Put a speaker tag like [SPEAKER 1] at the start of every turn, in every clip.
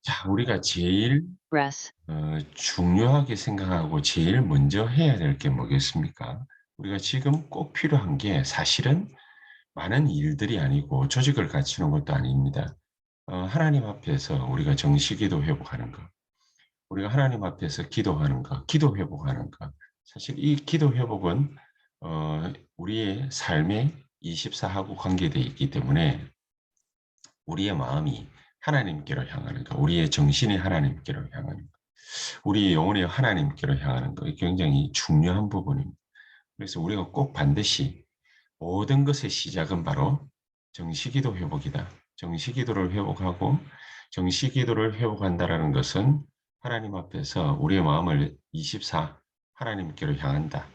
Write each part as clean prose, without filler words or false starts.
[SPEAKER 1] 자, 우리가 제일
[SPEAKER 2] breath,
[SPEAKER 1] 중요하게 생각하고 제일 먼저 해야 될 게 뭐겠습니까? 우리가 지금 꼭 필요한 게 사실은 많은 일들이 아니고 조직을 갖추는 것도 아닙니다. 하나님 앞에서 우리가 정식기도 회복하는 것, 우리가 하나님 앞에서 기도하는 것, 기도 회복하는 것. 사실 이 기도 회복은 우리의 삶의 24하고 관계되어 있기 때문에 우리의 마음이 하나님께로 향하는 것, 우리의 정신이 하나님께로 향하는 것, 우리 영혼이 하나님께로 향하는 것, 굉장히 중요한 부분입니다. 그래서 우리가 꼭 반드시 모든 것의 시작은 바로 정시기도 회복이다. 정시기도를 회복하고 정시기도를 회복한다라는 것은 하나님 앞에서 우리의 마음을 24 하나님께로 향한다.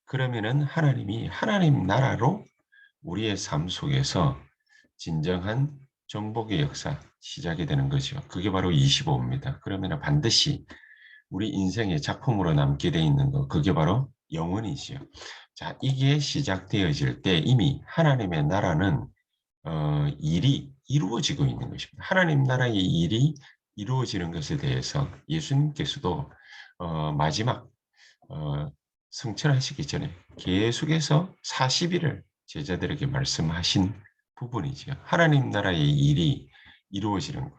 [SPEAKER 1] 그러면은 하나님이 하나님 나라로 우리의 삶 속에서 진정한 정복의 역사 시작이 되는 거죠. 그게 바로 25입니다. 그러면 반드시 우리 인생의 작품으로 남게 돼 있는 거, 그게 바로 영혼이지요. 자, 이게 시작되어질 때 이미 하나님의 나라는 일이 이루어지고 있는 것입니다. 하나님 나라의 일이 이루어지는 것에 대해서 예수님께서도 마지막 승천하시기 전에 계속해서 40일을 제자들에게 말씀하신 부분이지요. 하나님 나라의 일이 이루어지는 것.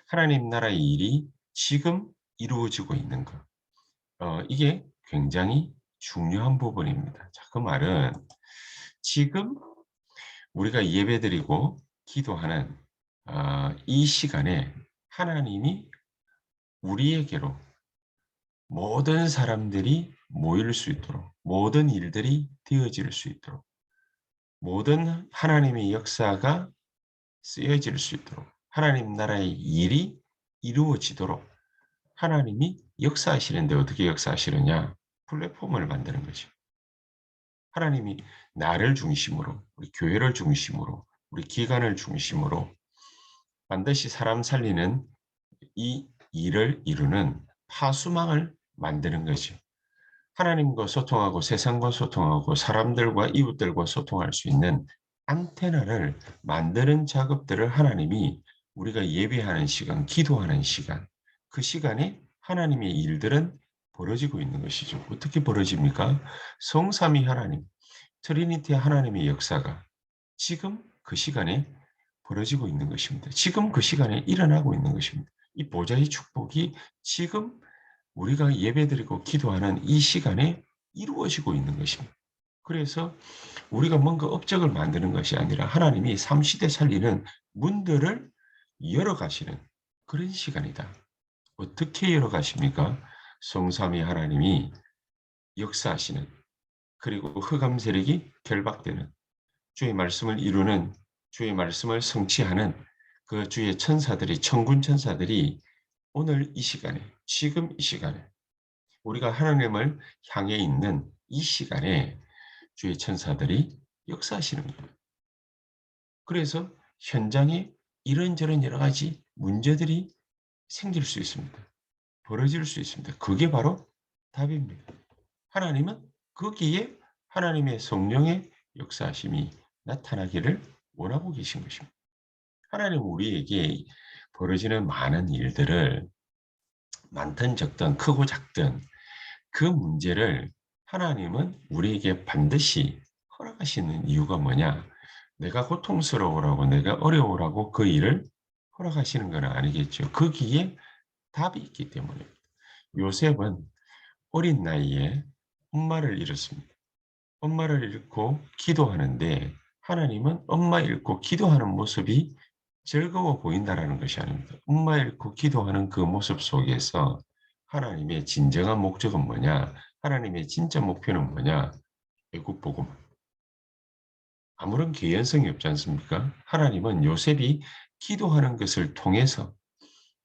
[SPEAKER 1] 하나님 나라의 일이 지금 이루어지고 있는 것. 이게 굉장히 중요한 부분입니다. 자, 그 말은 지금 우리가 예배드리고 기도하는 이 시간에 하나님이 우리에게로 모든 사람들이 모일 수 있도록, 모든 일들이 되어질 수 있도록, 모든 하나님의 역사가 쓰여질 수 있도록, 하나님 나라의 일이 이루어지도록 하나님이 역사하시는데 어떻게 역사하시느냐? 플랫폼을 만드는 거죠. 하나님이 나를 중심으로, 우리 교회를 중심으로, 우리 기관을 중심으로 반드시 사람 살리는 이 일을 이루는 파수망을 만드는 거죠. 하나님과 소통하고 세상과 소통하고 사람들과 이웃들과 소통할 수 있는 안테나를 만드는 작업들을 하나님이 우리가 예배하는 시간, 기도하는 시간, 그 시간에 하나님의 일들은 벌어지고 있는 것이죠. 어떻게 벌어집니까? 성삼위 하나님, 트리니티 하나님의 역사가 지금 그 시간에 벌어지고 있는 것입니다. 지금 그 시간에 일어나고 있는 것입니다. 이 보좌의 축복이 지금 우리가 예배드리고 기도하는 이 시간에 이루어지고 있는 것입니다. 그래서 우리가 뭔가 업적을 만드는 것이 아니라 하나님이 삼시대 살리는 문들을 열어가시는 그런 시간이다. 어떻게 열어가십니까? 성삼위 하나님이 역사하시는, 그리고 흑암 세력이 결박되는, 주의 말씀을 이루는, 주의 말씀을 성취하는 그 주의 천사들이, 천군 천사들이 오늘 이 시간에, 지금 이 시간에, 우리가 하나님을 향해 있는 이 시간에 주의 천사들이 역사하시는 거예요. 그래서 현장에 이런저런 여러 가지 문제들이 생길 수 있습니다. 벌어질 수 있습니다. 그게 바로 답입니다. 하나님은 거기에 하나님의 성령의 역사하심이 나타나기를 원하고 계신 것입니다. 하나님은 우리에게 벌어지는 많은 일들을 많든 적든 크고 작든 그 문제를 하나님은 우리에게 반드시 허락하시는 이유가 뭐냐? 내가 고통스러우라고 내가 어려우라고 그 일을 허락하시는 건 아니겠죠. 거기에 답이 있기 때문입니다. 요셉은 어린 나이에 엄마를 잃었습니다. 엄마를 잃고 기도하는데 하나님은 엄마 잃고 기도하는 모습이 즐거워 보인다라는 것이 아닙니다. 엄마 잃고 기도하는 그 모습 속에서 하나님의 진정한 목적은 뭐냐? 하나님의 진짜 목표는 뭐냐? 애굽 복음. 아무런 개연성이 없지 않습니까? 하나님은 요셉이 기도하는 것을 통해서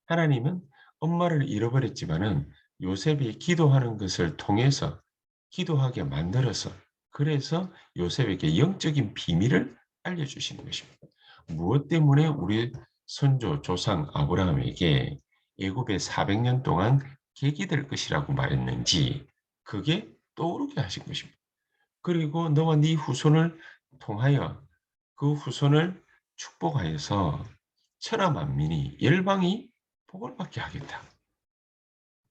[SPEAKER 1] 하나님은 엄마를 잃어버렸지만은 요셉이 기도하는 것을 통해서 기도하게 만들어서 그래서 요셉에게 영적인 비밀을 알려주시는 것입니다. 무엇 때문에 우리 선조 조상 아브라함에게 애굽에 400년 동안 객이 될 것이라고 말했는지 그게 떠오르게 하신 것입니다. 그리고 너와 네 후손을 통하여 그 후손을 축복하여서 천하 만민이 열방이 복을 받게 하겠다.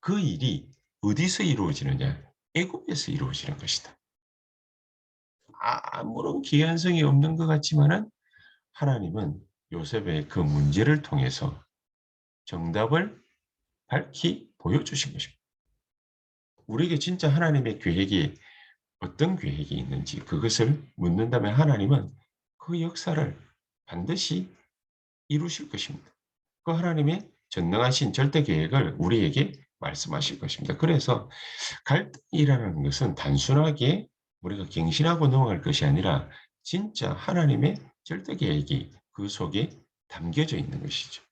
[SPEAKER 1] 그 일이 어디서 이루어지느냐? 애굽에서 이루어지는 것이다. 아무런 기한성이 없는 것 같지만은 하나님은 요셉의 그 문제를 통해서 정답을 밝히 보여주신 것입니다. 우리에게 진짜 하나님의 계획이 어떤 계획이 있는지 그것을 묻는다면 하나님은 그 역사를 반드시 이루실 것입니다. 그 하나님의 전능하신 절대 계획을 우리에게 말씀하실 것입니다. 그래서 갈등이라는 것은 단순하게 우리가 갱신하고 넘어갈 것이 아니라 진짜 하나님의 절대 계획이 그 속에 담겨져 있는 것이죠.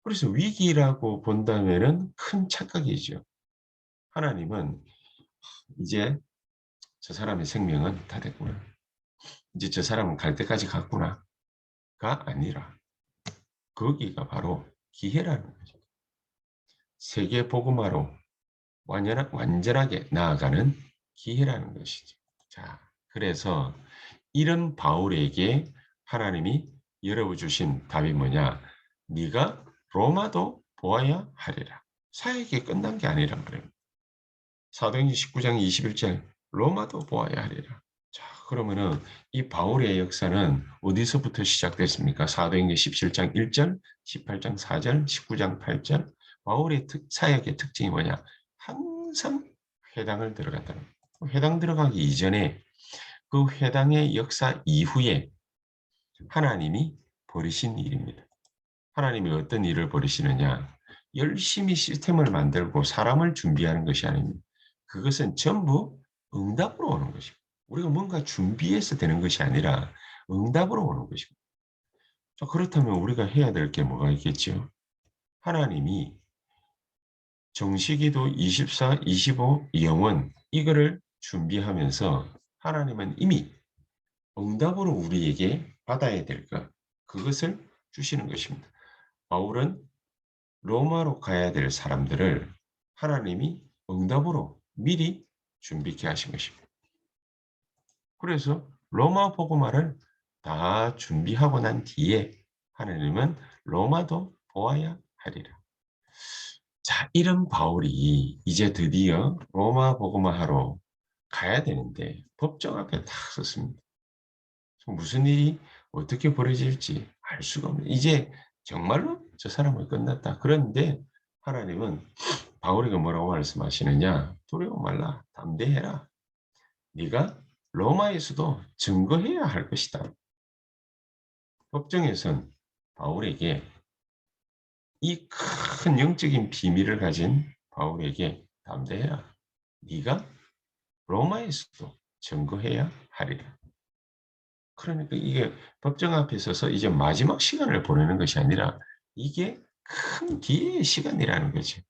[SPEAKER 1] 그래서 위기라고 본다면은 큰 착각이죠. 하나님은 이제 '저 사람의 생명은 다 됐구나. 이제 저 사람은 갈 때까지 갔구나.'가 아니라 거기가 바로 기회라는 거죠. 세계 복음화로 완전하게 나아가는 기회라는 것이죠. 자, 그래서 이런 바울에게 하나님이 열어 주신 답이 뭐냐? 네가 로마도 보아야 하리라. 사역이 끝난 게 아니란 말이에요. 사도행전 19장 21절 로마도 보아야 하리라. 자, 그러면은 이 바울의 역사는 어디서부터 시작됐습니까? 사도행전 17장 1절, 18장 4절, 19장 8절. 바울의 사역의 특징이 뭐냐? 항상 회당을 들어갔다는 거예요. 회당 들어가기 이전에 그 회당의 역사 이후에 하나님이 벌이신 일입니다. 하나님이 어떤 일을 벌이시느냐? 열심히 시스템을 만들고 사람을 준비하는 것이 아닙니다. 그것은 전부 응답으로 오는 것입니다. 우리가 뭔가 준비해서 되는 것이 아니라 응답으로 오는 것입니다. 자, 그렇다면 우리가 해야 될 게 뭐가 있겠죠? 하나님이 정시기도 24, 25, 영원 이거를 준비하면서 하나님은 이미 응답으로 우리에게 받아야 될 것, 그것을 주시는 것입니다. 바울은 로마로 가야 될 사람들을 하나님이 응답으로 미리 준비케 하신 것입니다. 그래서 로마 복음화를 다 준비하고 난 뒤에 하나님은 로마도 보아야 하리라. 자, 이런 바울이 이제 드디어 로마 복음화하러 가야 되는데 법정 앞에 딱 섰습니다. 무슨 일이 어떻게 벌어질지 알 수가 없는, 이제 정말로 저 사람은 끝났다. 그런데 하나님은 바울에게 뭐라고 말씀하시느냐? 두려워 말라. 담대해라. 네가 로마에서도 증거해야 할 것이다. 법정에선 바울에게 이 큰 영적인 비밀을 가진 바울에게 담대해라. 네가 로마에서도 증거해야 하리라. 그러니까 이게 법정 앞에 서서 이제 마지막 시간을 보내는 것이 아니라 이게 큰 기회의 시간이라는 거지.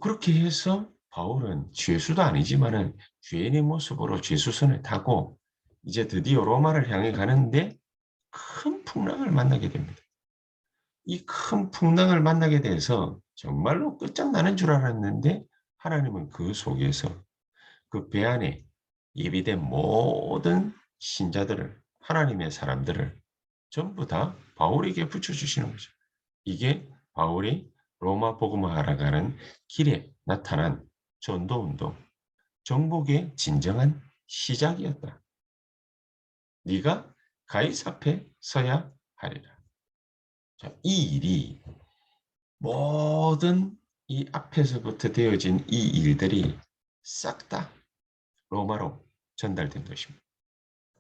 [SPEAKER 1] 그렇게 해서 바울은 죄수도 아니지만은 죄인의 모습으로 죄수선을 타고 이제 드디어 로마를 향해 가는데 큰 풍랑을 만나게 됩니다. 이 큰 풍랑을 만나게 돼서 정말로 끝장나는 줄 알았는데 하나님은 그 속에서 그 배 안에 예비된 모든 신자들을, 하나님의 사람들을 전부 다 바울에게 붙여주시는 거죠. 이게 바울이 로마 복음화하러 가는 길에 나타난 전도운동, 정복의 진정한 시작이었다. 네가 가이사 앞에 서야 하리라. 자, 이 일이 모든 이 앞에서부터 되어진 이 일들이 싹 다 로마로 전달된 것입니다.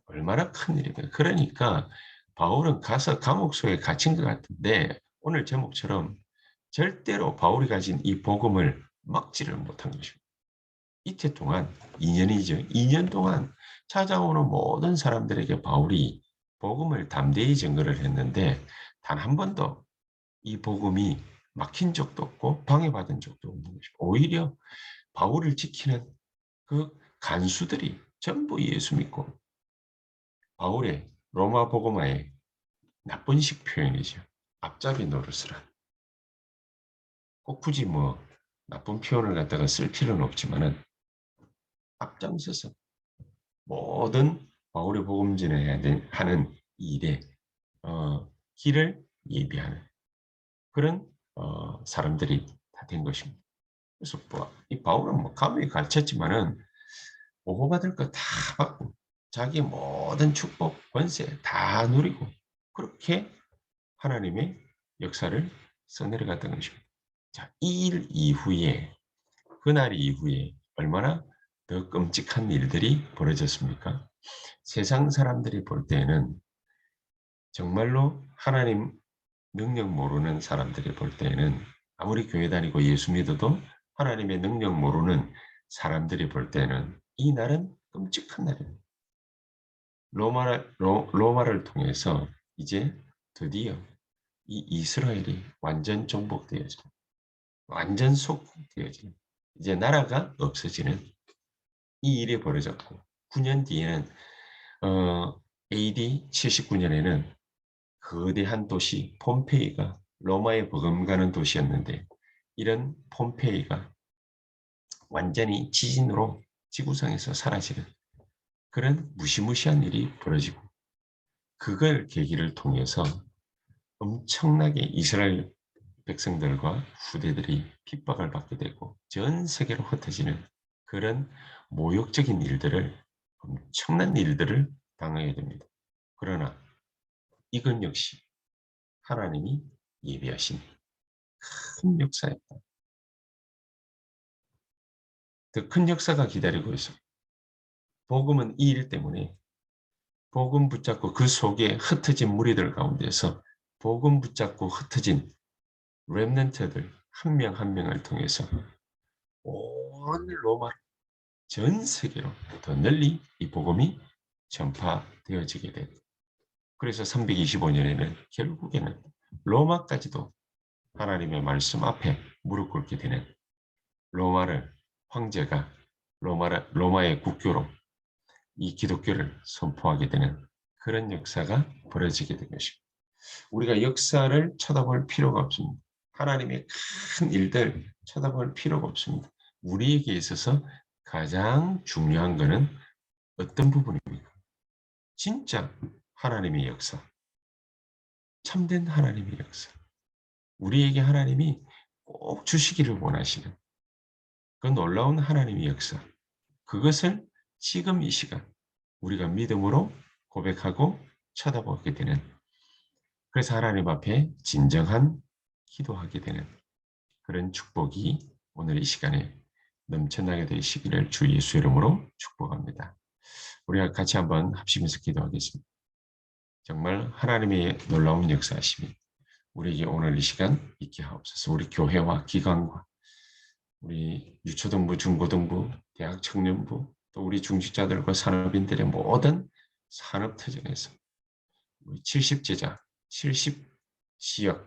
[SPEAKER 1] 얼마나 큰 일입니까? 그러니까 바울은 가서 감옥소에 갇힌 것 같은데 오늘 제목처럼 절대로 바울이 가진 이 복음을 막지를 못한 것입니다. 이태 동안 2년이죠. 2년 동안 찾아오는 모든 사람들에게 바울이 복음을 담대히 증거를 했는데 단 한 번도 이 복음이 막힌 적도 없고 방해받은 적도 없는 것입니다. 오히려 바울을 지키는 그 간수들이 전부 예수 믿고 바울의 로마 복음화의 나쁜식 표현이죠. 앞잡이 노릇을 한. 꼭 굳이 뭐 나쁜 표현을 갖다가 쓸 필요는 없지만은 앞장서서 모든 바울의 복음 전해야 하는 일에 길을 예비하는 그런 사람들이 다 된 것입니다. 그래서 이 바울은 감히 가르쳤지만은 보호받을 거 다 받고 자기의 모든 축복, 권세 다 누리고 그렇게 하나님의 역사를 써내려갔던 것입니다. 자, 이 일 이후에 그날 이후에 얼마나 더 끔찍한 일들이 벌어졌습니까? 세상 사람들이 볼 때에는 정말로 하나님 능력 모르는 사람들이 볼 때에는 아무리 교회 다니고 예수 믿어도 하나님의 능력 모르는 사람들이 볼 때는 이 날은 끔찍한 날입니다. 로마를 통해서 이제 드디어 이 이스라엘이 완전 정복되어지는, 완전 속국되어지는, 이제 나라가 없어지는 이 일이 벌어졌고 9년 뒤에는 AD 79년에는 거대한 도시 폼페이가 로마에 버금가는 도시였는데 이런 폼페이가 완전히 지진으로 지구상에서 사라지는 그런 무시무시한 일이 벌어지고 그걸 계기를 통해서 엄청나게 이스라엘 백성들과 후대들이 핍박을 받게 되고 전 세계로 흩어지는 그런 모욕적인 일들을 엄청난 일들을 당하게 됩니다. 그러나 이건 역시 하나님이 예비하신 큰 역사였다. 더 큰 역사가 기다리고 있어. 복음은 이 일 때문에 복음 붙잡고 그 속에 흩어진 무리들 가운데서 복음 붙잡고 흩어진 렘넌트들 한 명 한 명을 통해서 온 로마 전 세계로 더 널리 이 복음이 전파되어지게 된. 그래서 325년에는 결국에는 로마까지도 하나님의 말씀 앞에 무릎 꿇게 되는 로마를 황제가 로마의 국교로 이 기독교를 선포하게 되는 그런 역사가 벌어지게 된 것입니다. 우리가 역사를 쳐다볼 필요가 없습니다. 하나님의 큰 일들 쳐다볼 필요가 없습니다. 우리에게 있어서 가장 중요한 것은 어떤 부분입니까? 진짜 하나님의 역사, 참된 하나님의 역사. 우리에게 하나님이 꼭 주시기를 원하시는 그 놀라운 하나님의 역사. 그것을 지금 이 시간 우리가 믿음으로 고백하고 쳐다보게 되는 그래서 하나님 앞에 진정한 기도하게 되는 그런 축복이 오늘 이 시간에 넘쳐나게 되시기를 주 예수 이름으로 축복합니다. 우리가 같이 한번 합심해서 기도하겠습니다. 정말 하나님의 놀라운 역사하심이 우리에게 오늘 이 시간 있게 하옵소서. 우리 교회와 기관과 우리 유초등부, 중고등부, 대학 청년부, 또 우리 중직자들과 산업인들의 모든 산업터전에서 우리 70제자, 70지역,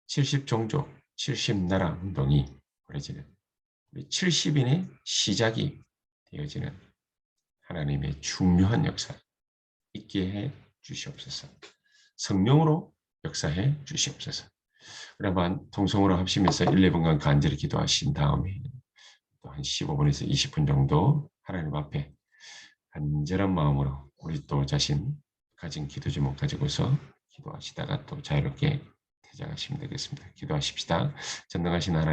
[SPEAKER 1] 70종족, 70나라 운동이 벌어지는 우리 70인의 시작이 되어지는 하나님의 중요한 역사 있게 해 주시옵소서. 성령으로 역사해 주시옵소서. 그러면 통성으로 합심해서 1, 2분간 간절히 기도하신 다음에 또 한 15분에서 20분 정도 하나님 앞에 간절한 마음으로 우리 또 자신 가진 기도 제목 가지고서 기도하시다가 또 자유롭게 퇴장하시면 되겠습니다. 기도하십시다. 전능하신 하나님